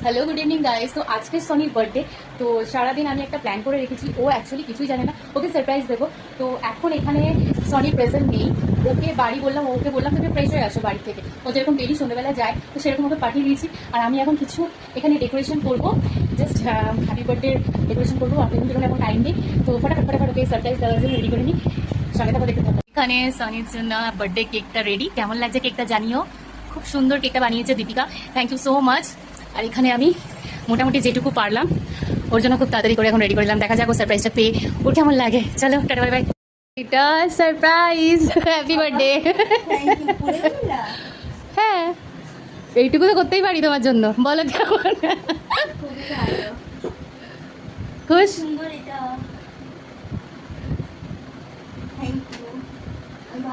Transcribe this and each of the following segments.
Hello, good evening guys. তো আজকে সনির birthday. তো সারাদিন আমি একটা প্ল্যান করে রেখেছি। ও অ্যাকচুয়ালি কিছুই জানে না, ওকে সারপ্রাইজ দেবো। তো এখন এখানে সনি প্রেজেন্ট নেই। ওকে বললাম তুমি ফ্রেশ হয়ে আসো বাড়ি থেকে। ও যেরকম ডেলি সন্ধ্যেবেলা যায়, তো সেরকম ওকে পাঠিয়ে দিয়েছি। আর আমি এখন কিছু এখানে ডেকোরেশন করবো, জাস্ট হ্যাপি বার্থডে ডেকোরেশন করবো। আর কিন্তু এখন টাইম নেই, তো ফটাফট ওকে সারপ্রাইজ দেওয়ার জন্য রেডি করে নিই। সঙ্গে থাকো, দেখতে থাকো। এখানে সনির জন্য বার্থডে কেকটা রেডি। কেমন লাগছে কেকটা জানিও। খুব সুন্দর কেকটা বানিয়েছে Deepika, thank you so much. আর এখানে আমি মোটামুটি যেটুকু পারলাম ওর জন্য খুব তাড়াতাড়ি করে এখন রেডি করলাম। দেখা যাক ও সারপ্রাইজটা পেয়ে ওর কেমন লাগে। চলো, টাটা, বাই বাই। এটা সারপ্রাইজ, হ্যাপি বার্থডে। হ্যাঁ, এইটুকু তো করতেই পারি তোমার জন্য। বলো কেমন, খুশ?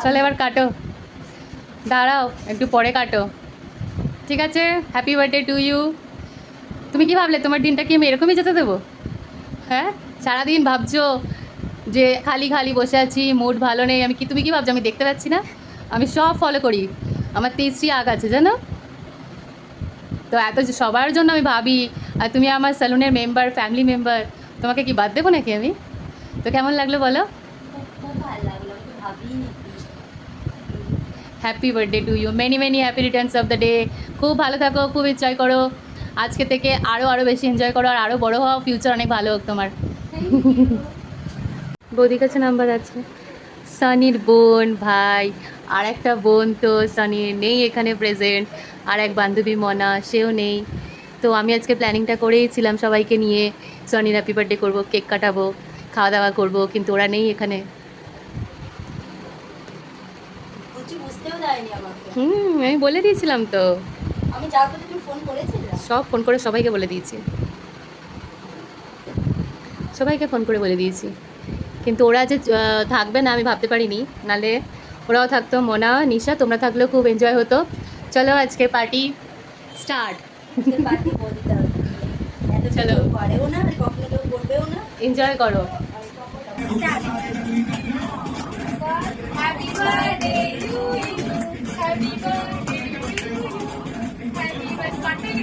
চলো এবার কাটো, দাঁড়াও একটু পরে কাটো, ঠিক আছে? Happy birthday to you. তুমি কি ভাবলে তোমার দিনটা কি আমি এরকমই যেতে দেবো? হ্যাঁ, সারাদিন ভাবছো যে খালি খালি বসে আছি, মুড ভালো নেই। তুমি কি ভাবছো আমি দেখতে পাচ্ছি না? আমি সব ফলো করি, আমার 23টি আগ আছে জানো তো। এত সবার জন্য আমি ভাবি, আর তুমি আমার স্যালুনের মেম্বার, ফ্যামিলি মেম্বার, তোমাকে কি বাদ দেবো নাকি আমি? তো কেমন লাগলো বলো? Happy birthday to you, many many happy returns of the day. খুব ভালো থাকো, খুব এনজয় করো আজকে থেকে, আরও বেশি এনজয় করো, আর আরও বড়ো হওয়া, ফিউচার অনেক ভালো হোক তোমার। বৌদির কাছে নাম্বার আছে। সানির বোন, ভাই, আর একটা বোন তো সানির নেই এখানে প্রেজেন্ট, আর এক বান্ধবী মনা, সেও নেই। তো আমি আজকে প্ল্যানিংটা করেইছিলাম সবাইকে নিয়ে সানির হ্যাপি বার্থডে করবো, কেক কাটাবো, খাওয়া দাওয়া করবো, কিন্তু ওরা নেই এখানে। আমি বলে দিয়েছিলাম তো, সব ফোন করে সবাইকে বলে দিয়েছি, সবাইকে ফোন করে বলে দিয়েছি। কিন্তু ওরা যে থাকবে না আমি ভাবতে পারিনি, নালে ওরাও থাকতো। মোনা, নিশা, তোমরা থাকলেও খুব এনজয় হতো। চলো আজকে পার্টি স্টার্ট। চলো এনজয় করো। Happy birthday to you, happy birthday to you, happy birthday,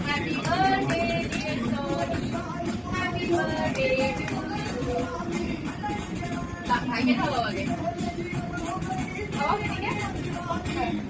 happy birthday dear Soni, happy birthday to you. भाई के खाओ आगे, ठीक है?